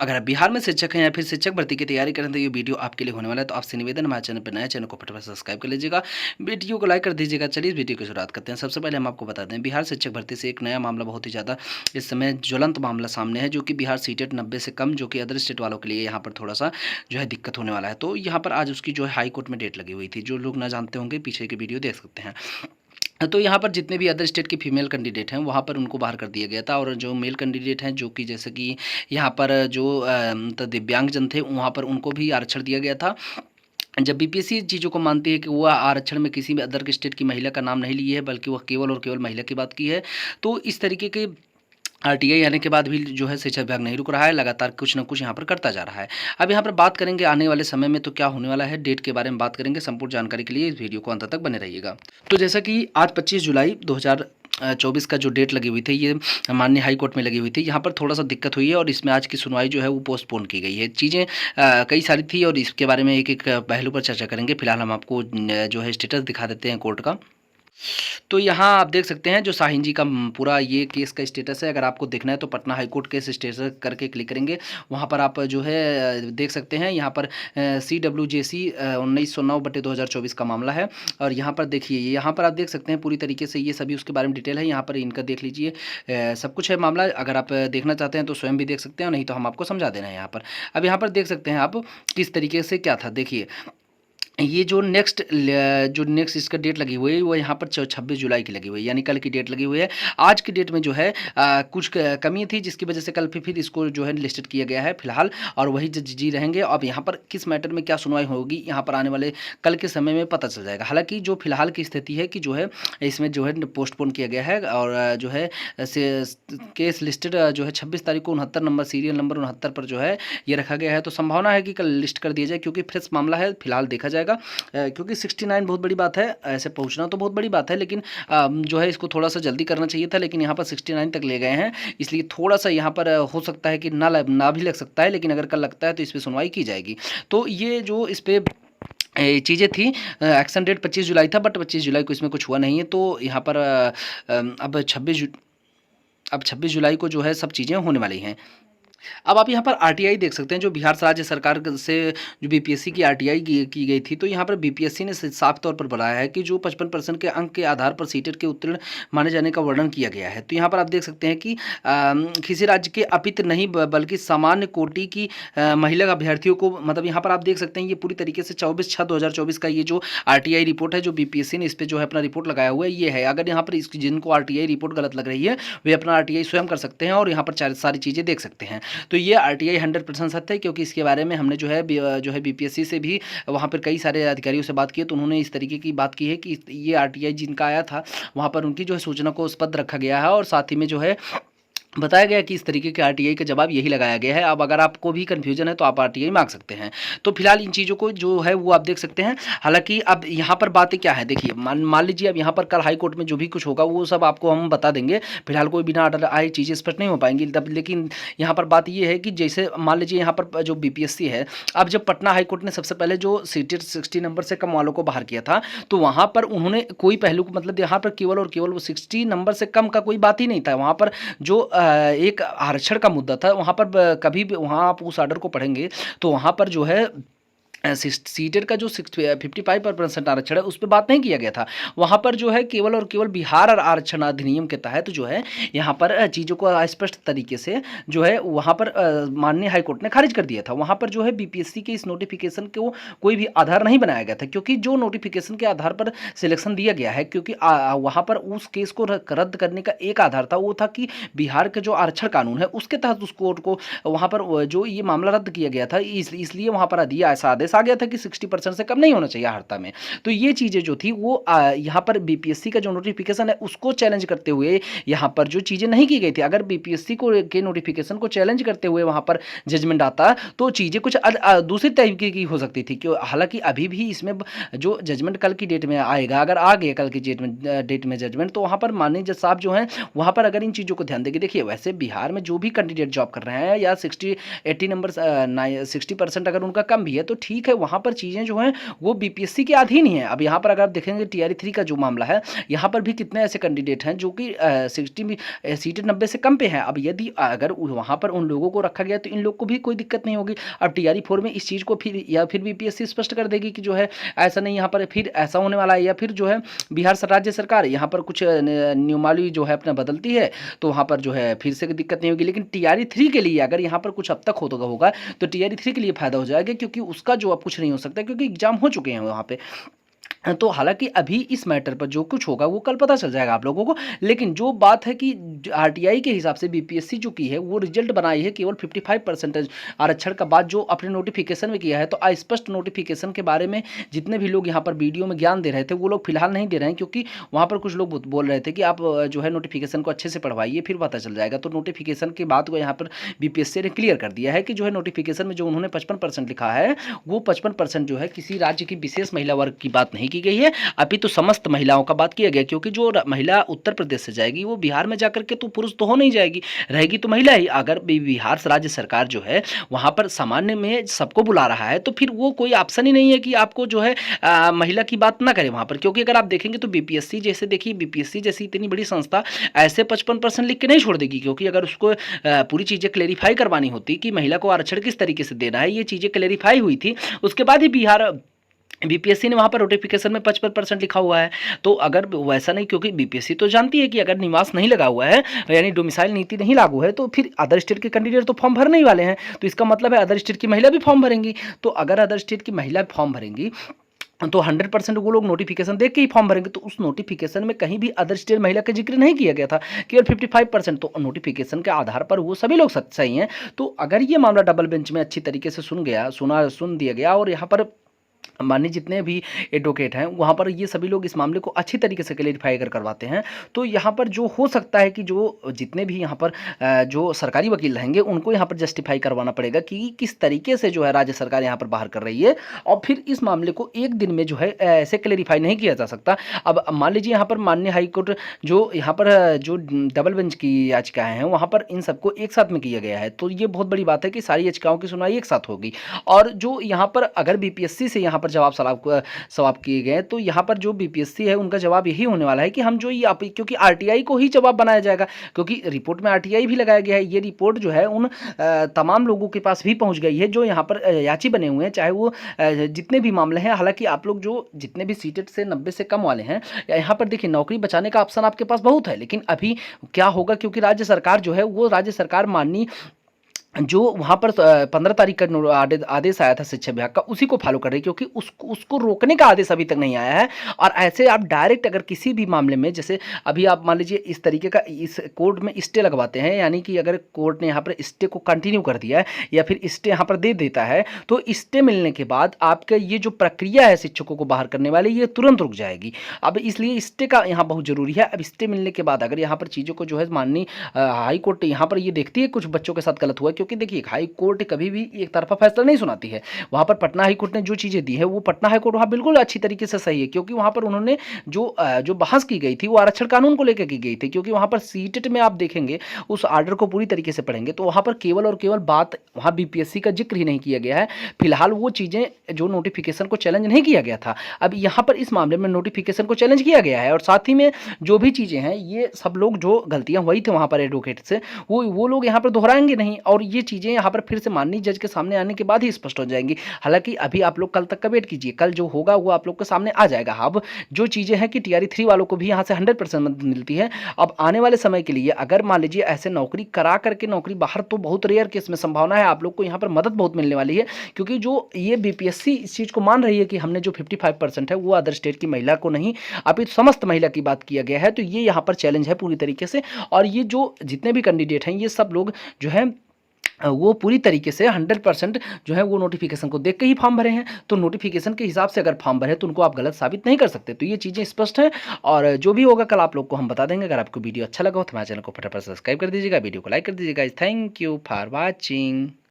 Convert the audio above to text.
अगर आप बिहार में शिक्षक हैं या फिर शिक्षक भर्ती की तैयारी कर रहे हैं तो ये वीडियो आपके लिए होने वाला है। तो आपसे निवेदन, हमारे चैनल पर नया चैनल को फटाफट सब्सक्राइब कर लीजिएगा, वीडियो को लाइक कर दीजिएगा। चलिए इस वीडियो की शुरुआत करते हैं। सबसे पहले हम आपको बता दें, बिहार शिक्षक भर्ती से एक नया मामला बहुत ही ज़्यादा इस समय ज्वलंत मामला सामने है, जो कि बिहार सीटेट 90 से कम, जो कि अदर स्टेट वालों के लिए यहाँ पर थोड़ा सा जो है दिक्कत होने वाला है। तो यहाँ पर आज उसकी जो है हाई कोर्ट में डेट लगी हुई थी। जो लोग ना जानते होंगे पीछे की वीडियो देख सकते हैं। तो यहाँ पर जितने भी अदर स्टेट के फीमेल कैंडिडेट हैं वहाँ पर उनको बाहर कर दिया गया था, और जो मेल कैंडिडेट हैं, जो कि जैसे कि यहाँ पर जो मतलब दिव्यांगजन थे, वहाँ पर उनको भी आरक्षण दिया गया था। जब बीपीएससी चीज़ों को मानती है कि वह आरक्षण में किसी भी अदर स्टेट की महिला का नाम नहीं लिए है, बल्कि वह केवल और केवल महिला की बात की है, तो इस तरीके के आरटीआई आने के बाद भी जो है शिक्षा विभाग नहीं रुक रहा है, लगातार कुछ न कुछ यहाँ पर करता जा रहा है। अब यहाँ पर बात करेंगे आने वाले समय में तो क्या होने वाला है, डेट के बारे में बात करेंगे। संपूर्ण जानकारी के लिए इस वीडियो को अंत तक बने रहिएगा। तो जैसा कि आज 25 जुलाई 2024 का जो डेट लगी हुई थी, ये माननीय हाई कोर्ट में लगी हुई थी। यहाँ पर थोड़ा सा दिक्कत हुई है और इसमें आज की सुनवाई जो है वो पोस्टपोन की गई है। चीज़ें कई सारी थी और इसके बारे में एक एक पहलू पर चर्चा करेंगे। फिलहाल हम आपको जो है स्टेटस दिखा देते हैं कोर्ट का। तो यहाँ आप देख सकते हैं जो शाहीन जी का पूरा ये केस का स्टेटस है। अगर आपको देखना है तो Patna high court case status करके क्लिक करेंगे, वहाँ पर आप जो है देख सकते हैं। यहाँ पर CWJC 1909/2024 का मामला है। और यहाँ पर देखिए, यहाँ पर आप देख सकते हैं पूरी तरीके से ये सभी उसके बारे में डिटेल है। यहाँ पर इनका देख लीजिए, सब कुछ है मामला। अगर आप देखना चाहते हैं तो स्वयं भी देख सकते हैं, नहीं तो हम आपको समझा देना है यहाँ पर। अब यहाँ पर देख सकते हैं आप किस तरीके से क्या था। देखिए, ये जो नेक्स्ट इसका डेट लगी हुई है वो यहाँ पर 26 जुलाई की लगी हुई है, यानी कल की डेट लगी हुई है। आज की डेट में जो है कुछ कमी थी, जिसकी वजह से कल फिर इसको जो है लिस्टेड किया गया है फिलहाल, और वही जज जी रहेंगे। अब यहाँ पर किस मैटर में क्या सुनवाई होगी, यहाँ पर आने वाले कल के समय में पता चल जाएगा। हालांकि जो फिलहाल की स्थिति है कि जो है इसमें जो है पोस्टपोन किया गया है, और जो है केस लिस्टेड जो है 26 तारीख को 69 नंबर, सीरियल नंबर 69 पर जो है ये रखा गया है। तो संभावना है कि कल लिस्ट कर दिया जाए, क्योंकि फ्रेश मामला है, फिलहाल देखा जाएगा। क्योंकि 69 बहुत बड़ी बात है, ऐसे पहुंचना तो बहुत बड़ी बात है, लेकिन जो है इसको थोड़ा सा जल्दी करना चाहिए था। लेकिन यहाँ पर 69 तक ले गए हैं, इसलिए थोड़ा सा यहाँ पर हो सकता है कि ना भी लग सकता है, लेकिन अगर कल लगता है तो इस पर सुनवाई की जाएगी। तो ये जो इस पर चीज़ें थी, एक्शन डेट 25 जुलाई था, बट 25 जुलाई को इसमें कुछ हुआ नहीं है। तो यहाँ पर अब 26 जुलाई को जो है सब चीज़ें होने वाली हैं। अब आप यहाँ पर आरटीआई देख सकते हैं, जो बिहार राज्य सरकार से जो बीपीएससी की आरटीआई की गई थी। तो यहाँ पर बीपीएससी ने साफ तौर पर बताया है कि जो 55% के अंक के आधार पर सीटेट के उत्तीर्ण माने जाने का वर्णन किया गया है। तो यहाँ पर आप देख सकते हैं कि किसी राज्य के अपित नहीं बल्कि सामान्य कोटि की महिला अभ्यर्थियों को, मतलब यहाँ पर आप देख सकते हैं ये पूरी तरीके से 24/6/2024 का ये जो आरटीआई रिपोर्ट है, जो बीपीएससी ने इस पर जो है अपना रिपोर्ट लगाया हुआ है, ये है। अगर यहाँ पर जिनको आरटीआई रिपोर्ट गलत लग रही है, वे अपना आरटीआई स्वयं कर सकते हैं और यहाँ पर सारी चीज़ें देख सकते हैं। तो ये आरटीआई 100% सत्य है, क्योंकि इसके बारे में हमने जो है बीपीएससी से भी वहाँ पर कई सारे अधिकारियों से बात की है, तो उन्होंने इस तरीके की बात की है कि ये आरटीआई जिनका आया था वहाँ पर उनकी जो है सूचना को स्पष्ट रखा गया है, और साथ ही में जो है बताया गया कि इस तरीके के आरटीआई का जवाब यही लगाया गया है। अब अगर आपको भी कन्फ्यूजन है तो आप आरटीआई मांग सकते हैं। तो फिलहाल इन चीज़ों को जो है वो आप देख सकते हैं। हालांकि अब यहाँ पर बातें क्या है, देखिए, मान लीजिए अब यहाँ पर कल हाई कोर्ट में जो भी कुछ होगा वो सब आपको हम बता देंगे। फिलहाल कोई बिना ऑर्डर आए चीज़ें स्पष्ट नहीं हो पाएंगी तब। लेकिन यहाँ पर बात ये है कि जैसे मान लीजिए यहाँ पर जो बीपीएससी है, अब जब पटना हाई कोर्ट ने सबसे पहले जो सीटेट 60 नंबर से कम वालों को बाहर किया था, तो वहाँ पर उन्होंने कोई पहलू को, मतलब यहाँ पर केवल और केवल वो 60 नंबर से कम का कोई बात ही नहीं था। वहाँ पर जो एक आरक्षण का मुद्दा था, वहाँ पर कभी भी वहाँ आप उस ऑर्डर को पढ़ेंगे तो वहाँ पर जो है सीटेट का जो 55% आरक्षण है उस पर बात नहीं किया गया था। वहाँ पर जो है केवल और केवल बिहार और आरक्षण अधिनियम के तहत जो है यहाँ पर चीज़ों को स्पष्ट तरीके से जो है वहाँ पर माननीय हाईकोर्ट ने खारिज कर दिया था। वहाँ पर जो है बीपीएससी के इस नोटिफिकेशन को कोई भी आधार नहीं बनाया गया था, क्योंकि जो नोटिफिकेशन के आधार पर सिलेक्शन दिया गया है, क्योंकि वहाँ पर उस केस को रद्द करने का एक आधार था, वो था कि बिहार के जो आरक्षण कानून है उसके तहत उस कोर्ट को वहाँ पर जो ये मामला रद्द किया गया था, इसलिए वहाँ पर ऐसा आदेश आ गया था कि 60% से कम नहीं होना चाहिए हर्ता में। तो ये चीज़ें जो थी वो यहाँ पर बीपीएससी का जो नोटिफिकेशन है उसको चैलेंज करते हुए यहाँ पर जो चीज़ें नहीं की गई थी। अगर बीपीएससी को के नोटिफिकेशन को चैलेंज करते हुए वहाँ पर जजमेंट आता तो चीज़ें कुछ दूसरी तरीके की हो सकती थी। क्यों, हालांकि अभी भी इसमें जो जजमेंट कल की डेट में आएगा, अगर आ गया कल की डेट में जजमेंट, तो वहाँ पर माननीय जज साहब जो हैं वहाँ पर अगर इन चीज़ों को ध्यान देंगे। देखिए, वैसे बिहार में जो भी कैंडिडेट जॉब कर रहे हैं या 80 नंबर 60% अगर उनका कम भी है तो ठीक ठीक है, वहाँ पर चीज़ें जो हैं वो बीपीएससी के अधीन ही हैं। अब यहाँ पर अगर आप देखेंगे टीआरई 3 का जो मामला है, यहाँ पर भी कितने ऐसे कैंडिडेट हैं जो कि 60 में सीटें 90 से कम पे हैं। अब यदि अगर वहाँ पर उन लोगों को रखा गया तो इन लोग को भी कोई दिक्कत नहीं होगी। अब टीआरई 4 में इस चीज़ को फिर बीपीएससी स्पष्ट कर देगी कि जो है ऐसा नहीं, यहाँ पर फिर ऐसा होने वाला है, या फिर जो है बिहार राज्य सरकार यहाँ पर कुछ नियमावली जो है अपना बदलती है तो वहाँ पर जो है फिर से दिक्कत नहीं होगी। लेकिन टीआरई 3 के लिए अगर यहाँ पर कुछ अब तक होगा तो टीआरई 3 के लिए फायदा हो जाएगा, क्योंकि उसका जो अब कुछ नहीं हो सकता, क्योंकि एग्जाम हो चुके हैं वहाँ पे। तो हालांकि अभी इस मैटर पर जो कुछ होगा वो कल पता चल जाएगा आप लोगों को। लेकिन जो बात है कि आरटीआई के हिसाब से बीपीएससी जो की है वो रिजल्ट बनाई है केवल 55% आरक्षण का बाद जो अपने नोटिफिकेशन में किया है। तो अस्पष्ट नोटिफिकेशन के बारे में जितने भी लोग यहाँ पर वीडियो में ज्ञान दे रहे थे वो लोग फिलहाल नहीं दे रहे हैं, क्योंकि वहाँ पर कुछ लोग बोल रहे थे कि आप जो है नोटिफिकेशन को अच्छे से पढ़वाइए फिर पता चल जाएगा। तो नोटिफिकेशन के बाद को यहाँ पर बीपीएससी ने क्लियर कर दिया है कि जो है नोटिफिकेशन में जो उन्होंने 55% लिखा है वो 55% जो है किसी राज्य की विशेष महिला वर्ग की बात नहीं की गई है, अभी तो समस्त महिलाओं का बात किया गया। क्योंकि जो महिला उत्तर प्रदेश से जाएगी वो बिहार में जाकर के तो पुरुष तो हो नहीं जाएगी, रहेगी तो महिला ही। अगर बिहार राज्य सरकार जो है वहाँ पर सामान्य में सबको बुला रहा है तो फिर वो कोई ऑप्शन ही नहीं है कि आपको जो है महिला की बात ना करे वहाँ पर। क्योंकि अगर आप देखेंगे तो बीपीएससी जैसे, देखिए बीपीएससी जैसी इतनी बड़ी संस्था ऐसे 55% लिख के नहीं छोड़ देगी, क्योंकि अगर उसको पूरी चीज़ें क्लेरिफाई करवानी होती कि महिला को आरक्षण किस तरीके से देना है, ये चीज़ें क्लेरिफाई हुई थी, उसके बाद ही बिहार बीपीएससी ने वहाँ पर नोटिफिकेशन में 55% लिखा हुआ है। तो अगर वैसा नहीं, क्योंकि बीपीएससी तो जानती है कि अगर निवास नहीं लगा हुआ है यानी डोमिसाइल नीति नहीं लागू है तो फिर अदर स्टेट के कैंडिडेट तो फॉर्म भरने ही वाले हैं। तो इसका मतलब है अदर स्टेट की महिला भी फॉर्म भरेंगी। तो अगर अदर स्टेट की महिला फॉर्म भरेंगी तो 100% वो लोग नोटिफिकेशन देख के ही फॉर्म भरेंगे। तो उस नोटिफिकेशन में कहीं भी अदर स्टेट महिला का जिक्र नहीं किया गया था, केवल 55%। तो नोटिफिकेशन के आधार पर वो सभी लोग सही हैं। तो अगर ये मामला डबल बेंच में अच्छी तरीके से सुन दिया गया और यहाँ पर माननीय जितने भी एडवोकेट हैं वहाँ पर ये सभी लोग इस मामले को अच्छी तरीके से क्लेरिफाई करवाते हैं, तो यहाँ पर जो हो सकता है कि जो जितने भी यहाँ पर जो सरकारी वकील रहेंगे उनको यहाँ पर जस्टिफाई करवाना पड़ेगा कि किस तरीके से जो है राज्य सरकार यहाँ पर बाहर कर रही है। और फिर इस मामले को एक दिन में जो है ऐसे क्लेरिफाई नहीं किया जा सकता। अब मान लीजिए यहाँ पर माननीय हाईकोर्ट जो यहाँ पर जो डबल बेंच की याचिकाएँ हैं वहाँ पर इन सबको एक साथ में किया गया है, तो ये बहुत बड़ी बात है कि सारी याचिकाओं की सुनवाई एक साथ होगी। और जो यहाँ पर अगर बीपीएससी से यहाँ पर जवाब सवाब किए गए तो यहाँ पर जो बीपीएससी है उनका जवाब यही होने वाला है कि हम जो ये क्योंकि आरटीआई को ही जवाब बनाया जाएगा, क्योंकि रिपोर्ट में आरटीआई भी लगाया गया है। ये रिपोर्ट जो है उन तमाम लोगों के पास भी पहुंच गई है जो यहाँ पर याची बने हुए हैं, चाहे वो जितने भी मामले हैं। हालांकि आप लोग जो जितने भी सीटेड से 90 से कम वाले हैं, यहाँ पर देखिए नौकरी बचाने का ऑप्शन आपके पास बहुत है, लेकिन अभी क्या होगा, क्योंकि राज्य सरकार जो है वो राज्य सरकार माननीय जो वहाँ पर 15 तारीख का आदेश आया था शिक्षा विभाग का उसी को फॉलो कर रही है, क्योंकि उसको रोकने का आदेश अभी तक नहीं आया है। और ऐसे आप डायरेक्ट अगर किसी भी मामले में, जैसे अभी आप मान लीजिए इस तरीके का इस कोर्ट में स्टे लगवाते हैं, यानी कि अगर कोर्ट ने यहाँ पर स्टे को कंटिन्यू कर दिया है या फिर स्टे यहाँ पर दे देता है तो स्टे मिलने के बाद आपका ये जो प्रक्रिया है शिक्षकों को बाहर करने वाली ये तुरंत रुक जाएगी। अब इसलिए स्टे का यहाँ बहुत जरूरी है। अब स्टे मिलने के बाद अगर यहाँ पर चीज़ों को जो है माननीय हाई कोर्ट यहाँ पर ये देखती है कुछ बच्चों के साथ गलत हुआ, क्योंकि देखिए हाई कोर्ट कभी भी एक तरफा फैसला नहीं सुनाती है। वहां पर पटना हाई कोर्ट ने जो चीजें दी है वो पटना हाई कोर्ट वहां बिल्कुल अच्छी तरीके से सही है, क्योंकि वहां पर उन्होंने जो बहस की गई थी वो आरक्षण कानून को लेकर की गई थी। क्योंकि वहां पर सीटेट में आप देखेंगे उस आर्डर को पूरी तरीके से पढ़ेंगे तो वहां पर केवल और केवल बात वहां बीपीएससी का जिक्र ही नहीं किया गया है। फिलहाल वो चीजें जो नोटिफिकेशन को चैलेंज नहीं किया गया था, अब यहाँ पर इस मामले में नोटिफिकेशन को चैलेंज किया गया है। और साथ ही में जो भी चीजें हैं ये सब लोग जो गलतियां हुई थी वहां पर एडवोकेट से वो लोग यहाँ पर दोहराएंगे नहीं, और ये चीजें यहाँ पर फिर से माननीय जज के सामने आने के बाद ही स्पष्ट हो जाएंगी। हालांकि अभी आप लोग कल तक का वेट कीजिए, कल जो होगा वो आप लोग के सामने आ जाएगा। अब जो चीजें हैं कि टीआरई 3 वालों को भी यहाँ से 100% मदद मिलती है। अब आने वाले समय के लिए अगर मान लीजिए ऐसे नौकरी करा करके नौकरी बाहर, तो बहुत रेयर केस में संभावना है आप लोग को यहाँ पर मदद बहुत मिलने वाली है, क्योंकि जो ये बीपीएससी इस चीज को मान रही है कि हमने जो 55% है वो अदर स्टेट की महिला को नहीं, अभी समस्त महिला की बात किया गया है। तो ये यहाँ पर चैलेंज है पूरी तरीके से। और ये जो जितने भी कैंडिडेट हैं ये सब लोग जो है वो पूरी तरीके से 100% जो है वो नोटिफिकेशन को देख के ही फॉर्म भरे हैं। तो नोटिफिकेशन के हिसाब से अगर फॉर्म भरे तो उनको आप गलत साबित नहीं कर सकते। तो ये चीज़ें स्पष्ट हैं और जो भी होगा कल आप लोग को हम बता देंगे। अगर आपको वीडियो अच्छा लगा हो तो हमारे चैनल को फटाफट सब्सक्राइब कर दीजिएगा, वीडियो को लाइक कर दीजिएगा। Thank you for watching.